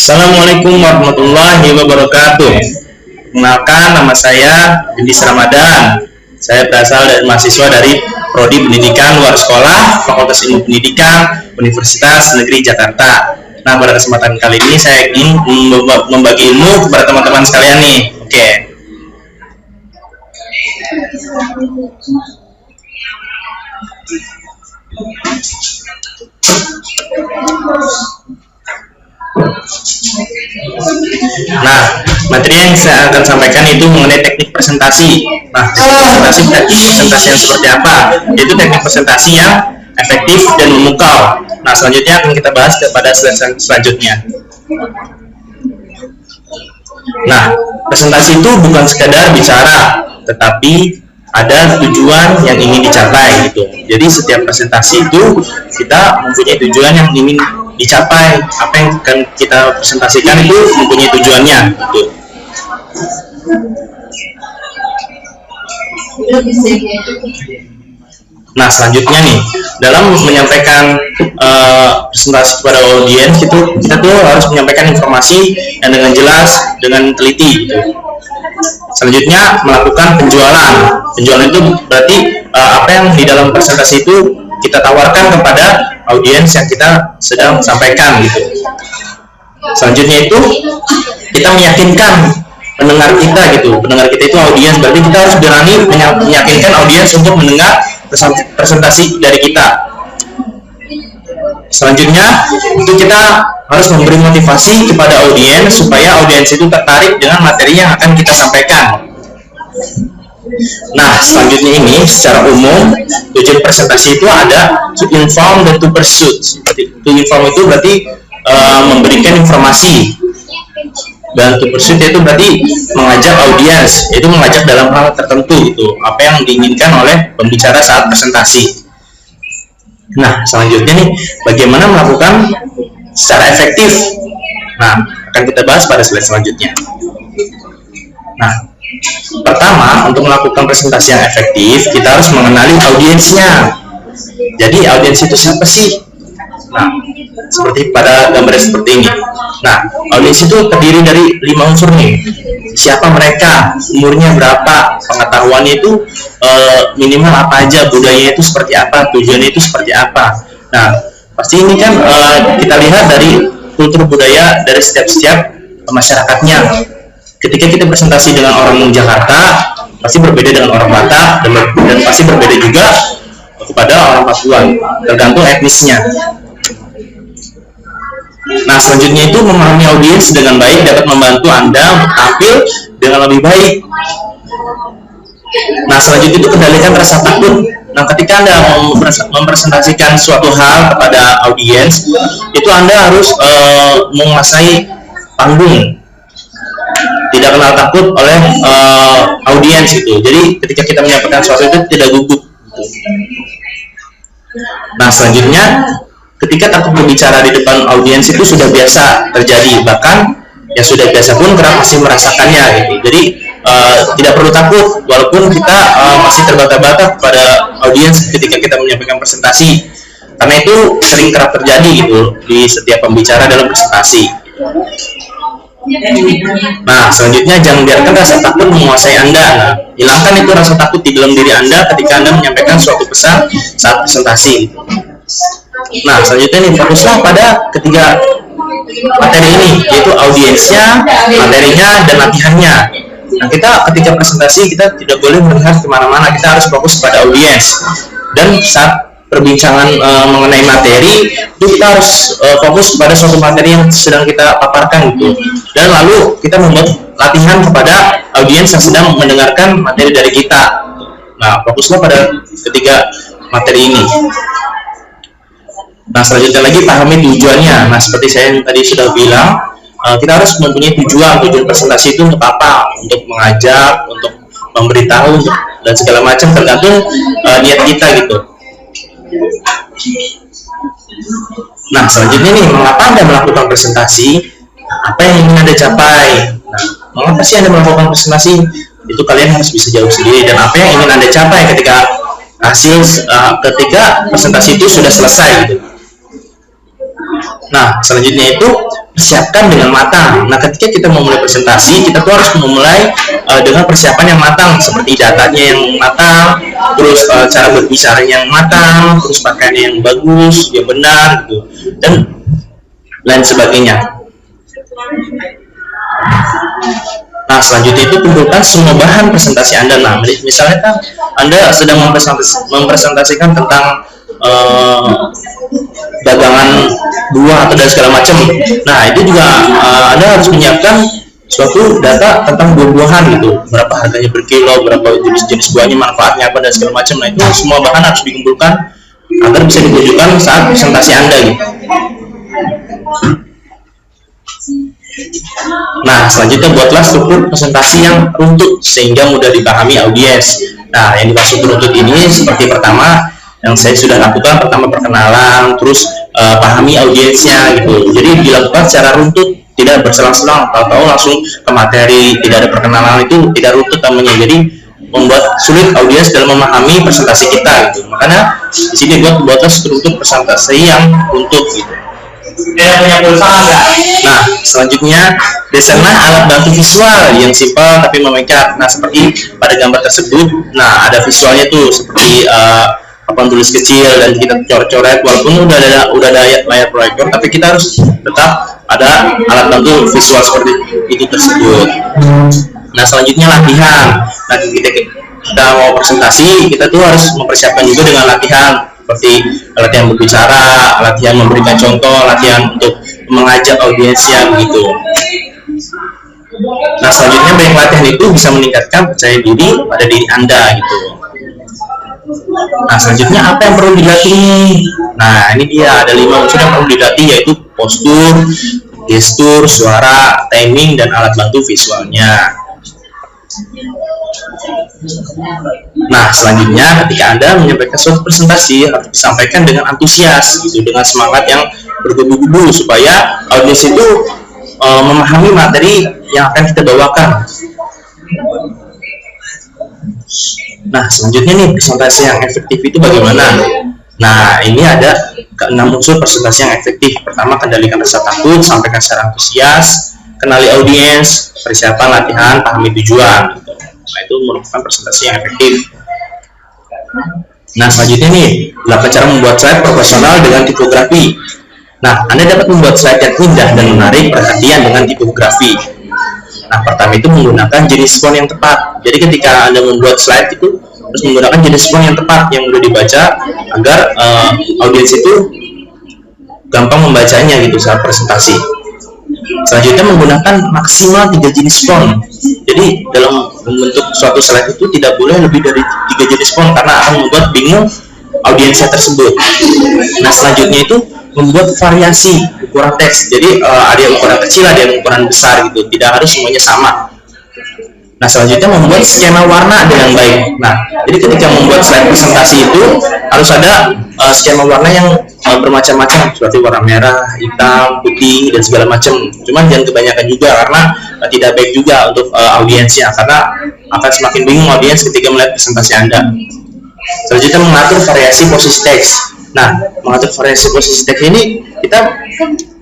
Assalamualaikum warahmatullahi wabarakatuh. Kenalkan, nama saya Dindis Ramadan. Saya berasal dari mahasiswa dari Prodi Pendidikan Luar Sekolah, Fakultas Ilmu Pendidikan, Universitas Negeri Jakarta. Nah, pada kesempatan kali ini saya ingin membagi ilmu kepada teman-teman sekalian nih. Oke. Nah, materi yang saya akan sampaikan itu mengenai teknik presentasi. Nah, teknik presentasi yang seperti apa? Yaitu teknik presentasi yang efektif dan memukau. Nah, selanjutnya akan kita bahas kepada slide selanjutnya. Nah, presentasi itu bukan sekadar bicara, tetapi ada tujuan yang ingin dicapai gitu. Jadi setiap presentasi itu kita mempunyai tujuan yang ingin dicapai. Apa yang akan kita presentasikan itu mempunyai tujuannya gitu. Nah, selanjutnya nih, dalam menyampaikan presentasi kepada audiens itu kita tuh harus menyampaikan informasi yang dengan jelas, dengan teliti gitu. Selanjutnya melakukan penjualan. Penjualan itu berarti apa yang di dalam presentasi itu kita tawarkan kepada audiens yang kita sedang sampaikan gitu. Selanjutnya itu kita meyakinkan pendengar kita gitu. Pendengar kita itu audiens, berarti kita harus berani meyakinkan audiens untuk mendengar presentasi dari kita. Selanjutnya itu kita harus memberi motivasi kepada audiens supaya audiens itu tertarik dengan materi yang akan kita sampaikan. Nah, selanjutnya ini secara umum tujuan presentasi itu ada to inform dan to persuade. To inform itu berarti memberikan informasi, dan to persuade itu berarti mengajak audiens, itu mengajak dalam hal tertentu itu apa yang diinginkan oleh pembicara saat presentasi. Nah, selanjutnya nih, bagaimana melakukan secara efektif. Nah, akan kita bahas pada slide selanjutnya. Nah, pertama, untuk melakukan presentasi yang efektif, kita harus mengenali audiensnya. Jadi, audiens itu siapa sih? Nah, seperti pada gambar seperti ini. Nah, audiens itu terdiri dari 5 unsur nih. Siapa mereka, umurnya berapa, pengetahuannya itu minimal apa aja, budayanya itu seperti apa, tujuannya itu seperti apa. Nah, pasti ini kan kita lihat dari kultur budaya dari setiap masyarakatnya. Ketika kita presentasi dengan orang Jakarta, pasti berbeda dengan orang Batak, dan pasti berbeda juga kepada orang Papua, tergantung etnisnya. Nah, selanjutnya itu memahami audiens dengan baik dapat membantu Anda tampil dengan lebih baik. Nah, selanjutnya itu kendalikan rasa takut. Nah, ketika Anda mempresentasikan suatu hal kepada audiens, itu Anda harus menguasai panggung, tidak kenal takut oleh audiens itu. Jadi ketika kita menyampaikan sesuatu itu tidak gugup. Nah, selanjutnya ketika takut berbicara di depan audiens itu sudah biasa terjadi, bahkan yang sudah biasa pun kerap masih merasakannya gitu. Jadi tidak perlu takut walaupun kita masih terbata-bata kepada audiens ketika kita menyampaikan presentasi, karena itu sering kerap terjadi gitu di setiap pembicara dalam presentasi. Nah, selanjutnya jangan biarkan rasa takut menguasai Anda. Nah, hilangkan itu rasa takut di dalam diri Anda ketika Anda menyampaikan suatu pesan saat presentasi. Nah, selanjutnya nih, fokuslah pada ketiga materi ini, yaitu audiensnya, materinya, dan latihannya. Nah, kita ketika presentasi kita tidak boleh melihat kemana-mana, kita harus fokus pada audiens. Dan saat perbincangan mengenai materi, itu kita harus fokus pada suatu materi yang sedang kita paparkan gitu. Dan lalu kita membuat latihan kepada audiens yang sedang mendengarkan materi dari kita. Nah, fokuslah pada ketiga materi ini. Nah, selanjutnya lagi pahami tujuannya. Nah, seperti saya tadi sudah bilang, kita harus mempunyai tujuan presentasi itu untuk apa? Untuk mengajak, untuk memberitahu, dan segala macam tergantung niat kita gitu. Nah, selanjutnya nih, mengapa Anda melakukan presentasi? Apa yang ingin Anda capai? Nah, mengapa sih Anda melakukan presentasi? Itu kalian harus bisa jawab sendiri. Dan apa yang ingin Anda capai ketika presentasi itu sudah selesai gitu. Nah, selanjutnya itu dipersiapkan dengan matang. Nah, ketika kita memulai presentasi, kita tuh harus memulai dengan persiapan yang matang, seperti datanya yang matang, terus cara berbicara yang matang, terus pakaian yang bagus, yang benar, gitu, dan lain sebagainya. Nah, selanjutnya itu kumpulkan semua bahan presentasi Anda. Nah, misalnya kan Anda sedang mempresentasikan tentang dagangan buah atau dan segala macam. Nah, itu juga Anda harus menyiapkan suatu data tentang buah-buahan gitu, berapa harganya per kilo, berapa jenis-jenis buahnya, manfaatnya apa dan segala macam. Nah, itu semua bahan harus dikumpulkan agar bisa ditunjukkan saat presentasi Anda gitu. Nah, selanjutnya buatlah struktur presentasi yang runtut sehingga mudah dipahami audiens. Nah, yang dimaksud runtut ini seperti pertama yang saya sudah lakukan, pertama perkenalan, terus pahami audiensnya gitu. Jadi dilakukan secara runtut, tidak berselang-selang, tahu-tahu langsung ke materi, tidak ada perkenalan, itu tidak runtut namanya. Jadi membuat sulit audiens dalam memahami presentasi kita gitu. Makanya di sini buatlah struktur presentasi yang runtut gitu. Nah, selanjutnya desainlah alat bantu visual yang simpel tapi memikat. Nah, seperti pada gambar tersebut, nah ada visualnya tuh seperti papan tulis kecil dan kita coret-coret, walaupun udah ada layar proyektor, tapi kita harus tetap ada alat bantu visual seperti itu tersebut. Nah, selanjutnya latihan. Nah, kita mau presentasi, kita tuh harus mempersiapkan juga dengan latihan, seperti latihan berbicara, latihan memberikan contoh, latihan untuk mengajak audiensnya begitu. Nah, selanjutnya banyak latihan itu bisa meningkatkan percaya diri pada diri Anda gitu. Nah, selanjutnya apa yang perlu dilatih? Nah, ini dia ada 5 unsur yang perlu dilatih, yaitu postur, gestur, suara, timing, dan alat bantu visualnya. Nah, selanjutnya ketika Anda menyampaikan suatu presentasi harus disampaikan dengan antusias gitu, dengan semangat yang bergebu-gebu supaya audiens itu memahami materi yang akan kita bawakan. Nah, selanjutnya nih, presentasi yang efektif itu bagaimana? Nah, ini ada ke-6 unsur presentasi yang efektif. Pertama, kendalikan rasa takut, sampaikan secara antusias, kenali audiens, persiapan latihan, pahami tujuan gitu. Nah, itu merupakan presentasi yang efektif. Nah, selanjutnya nih, 8 cara membuat slide profesional dengan tipografi. Nah, Anda dapat membuat slide yang indah dan menarik perhatian dengan tipografi. Nah, pertama itu menggunakan jenis font yang tepat. Jadi ketika Anda membuat slide itu harus menggunakan jenis font yang tepat yang mudah dibaca agar audiens itu gampang membacanya gitu saat presentasi. Selanjutnya menggunakan maksimal 3 jenis font. Jadi dalam membentuk suatu slide itu tidak boleh lebih dari 3 jenis font karena akan membuat bingung audiensnya tersebut. Nah, selanjutnya itu membuat variasi ukuran teks. Jadi ada yang ukuran kecil, ada yang ukuran besar gitu. Tidak harus semuanya sama. Nah, selanjutnya membuat skema warna dengan baik. Nah, jadi ketika membuat slide presentasi itu harus ada skema warna yang bermacam-macam seperti warna merah, hitam, putih dan segala macam. Cuman jangan kebanyakan juga karena tidak baik juga untuk audiensnya, karena akan semakin bingung audiens ketika melihat presentasi Anda. Selanjutnya mengatur variasi posisi teks. Nah, mengatur variasi posisi teks ini kita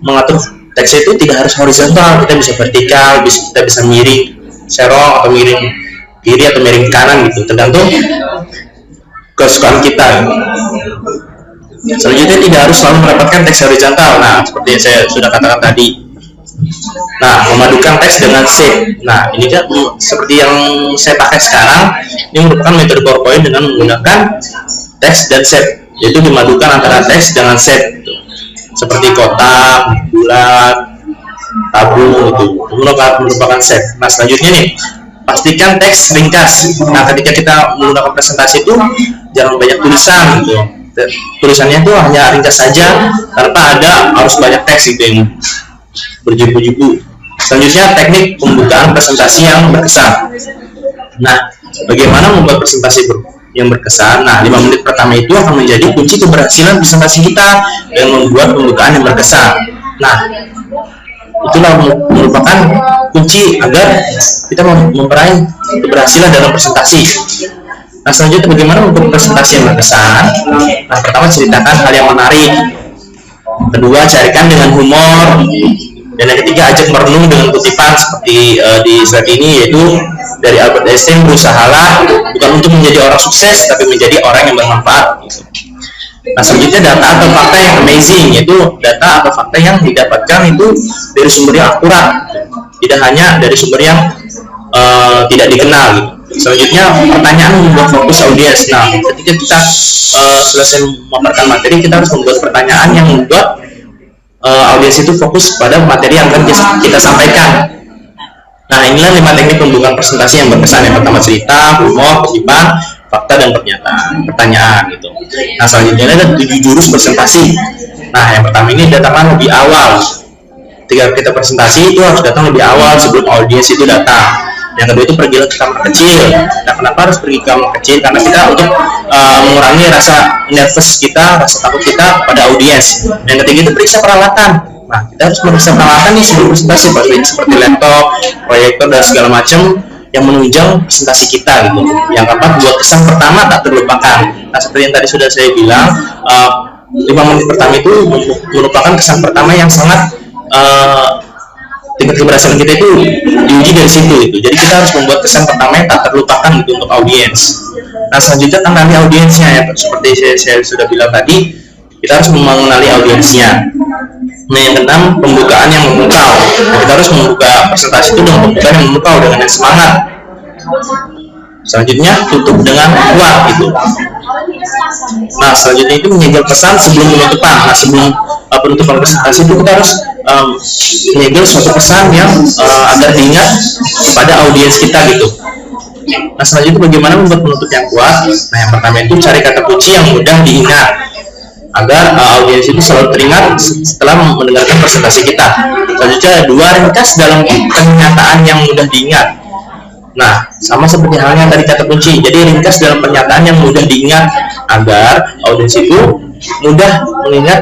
mengatur teksnya itu tidak harus horizontal, kita bisa vertikal, kita bisa miring serong atau miring kiri atau miring kanan gitu, tergantung kesukaan kita. Selanjutnya tidak harus selalu mendapatkan teks horizontal. Nah, seperti yang saya sudah katakan tadi. Nah, memadukan teks dengan shape. Nah, ini kan seperti yang saya pakai sekarang. Ini merupakan metode PowerPoint dengan menggunakan teks dan shape, yaitu dimadukan antara teks dengan shape gitu. Seperti kotak, bulat, tabung itu merupakan shape. Nah, selanjutnya nih, pastikan teks ringkas. Nah, ketika kita menggunakan presentasi itu jangan banyak tulisan gitu. Tulisannya itu hanya ringkas saja tanpa ada harus banyak teks gitu yang berjebu-jebu. Selanjutnya teknik pembukaan presentasi yang berkesan. Nah, bagaimana membuat presentasi yang berkesan? Nah, 5 menit pertama itu akan menjadi kunci keberhasilan presentasi kita dengan membuat pembukaan yang berkesan. Nah, itulah merupakan kunci agar kita memperaih keberhasilan dalam presentasi. Nah, selanjutnya bagaimana membuat presentasi yang berkesan? Nah, pertama ceritakan hal yang menarik. Kedua, carikan dengan humor. Dan yang ketiga, ajak merenung dengan kutipan seperti di slide ini, yaitu dari Albert Einstein, berusahalah bukan untuk menjadi orang sukses tapi menjadi orang yang bermanfaat gitu. Nah, selanjutnya data atau fakta yang amazing, yaitu data atau fakta yang didapatkan itu dari sumber yang akurat, tidak hanya dari sumber yang tidak dikenal gitu. Selanjutnya, pertanyaan membuat fokus audiens. Nah, ketika kita selesai memaparkan materi, kita harus membuat pertanyaan yang membuat audiens itu fokus pada materi yang akan kita sampaikan. Nah, inilah 5 teknik pembukaan presentasi yang berkesan. Yang pertama, cerita, humor, kutipan, fakta, dan pertanyaan gitu. Nah, selanjutnya ada 7 jurus presentasi. Nah, yang pertama ini datangkan lebih awal. Ketika kita presentasi itu harus datang lebih awal sebelum audiens itu datang. Yang kedua itu pergilah ke kamar kecil. Nah, kenapa harus pergi ke kamar kecil? Karena kita untuk mengurangi rasa nervous kita, rasa takut kita pada audiens. Yang ketiga itu periksa peralatan. Nah, kita harus memeriksa peralatan nih sebelum presentasi, seperti laptop, proyektor, dan segala macam yang menunjang presentasi kita gitu. Yang keempat, buat kesan pertama tak terlupakan. Nah, seperti yang tadi sudah saya bilang, 5 menit pertama itu merupakan kesan pertama yang sangat tingkat keberhasilan kita itu diuji dari situ gitu. Jadi kita harus membuat kesan pertama yang tak terlupakan gitu untuk audiens. Nah, selanjutnya kenali audiensnya ya, seperti saya sudah bilang tadi, kita harus mengenali audiensnya. Nah, yang keenam, pembukaan yang memukau. Nah, kita harus membuka presentasi itu dengan pembukaan yang memukau, dengan yang semangat. Selanjutnya, tutup dengan kuat gitu. Nah, selanjutnya itu menyegel pesan sebelum penutupan. Nah, sebelum penutupan presentasi itu kita harus menyegel suatu pesan yang agar diingat kepada audiens kita gitu. Nah, selanjutnya bagaimana membuat penutup yang kuat? Nah, yang pertama itu cari kata kunci yang mudah diingat agar audiens itu selalu teringat setelah mendengarkan presentasi kita. Selanjutnya, 2, ringkas dalam pernyataan yang mudah diingat. Nah, sama seperti halnya tadi kata kunci. Jadi ringkas dalam pernyataan yang mudah diingat agar audiens itu mudah mengingat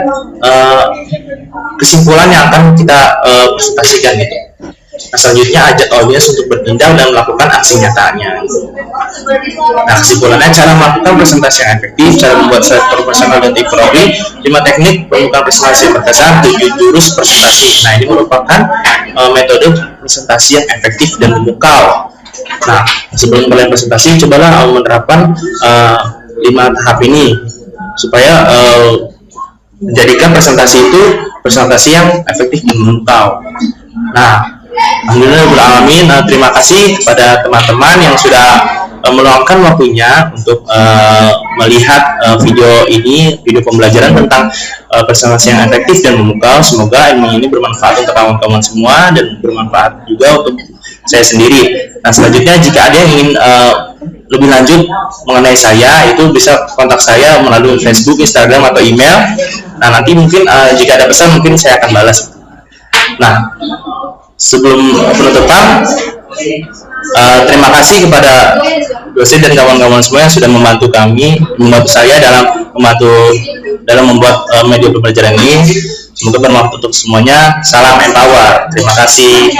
kesimpulan yang akan kita presentasikan gitu. Nah, selanjutnya ajak audiens untuk bertindak dan melakukan aksi nyatanya. Nah, kesimpulannya, cara melakukan presentasi yang efektif, cara membuat slide profesional dan ekonomi, 5 teknik pembukaan presentasi yang berkesan, 7 jurus presentasi. Nah, ini merupakan metode presentasi yang efektif dan memukau. Nah, sebelum kalian presentasi, cobalah menerapkan 5 tahap ini supaya menjadikan presentasi itu presentasi yang efektif dan memukau. Nah, alhamdulillah, terima kasih kepada teman-teman yang sudah meluangkan waktunya untuk melihat video ini, video pembelajaran tentang presentasi yang efektif dan memukau. Semoga ilmu ini bermanfaat untuk kawan-kawan semua dan bermanfaat juga untuk saya sendiri. Nah, selanjutnya jika ada yang ingin lebih lanjut mengenai saya, itu bisa kontak saya melalui Facebook, Instagram, atau email. Nah, nanti mungkin jika ada pesan mungkin saya akan balas. Nah, sebelum penutupan, terima kasih kepada dosen dan kawan-kawan semua yang sudah membantu saya dalam membuat media pembelajaran ini. Semoga bermanfaat untuk semuanya. Salam empower. Terima kasih.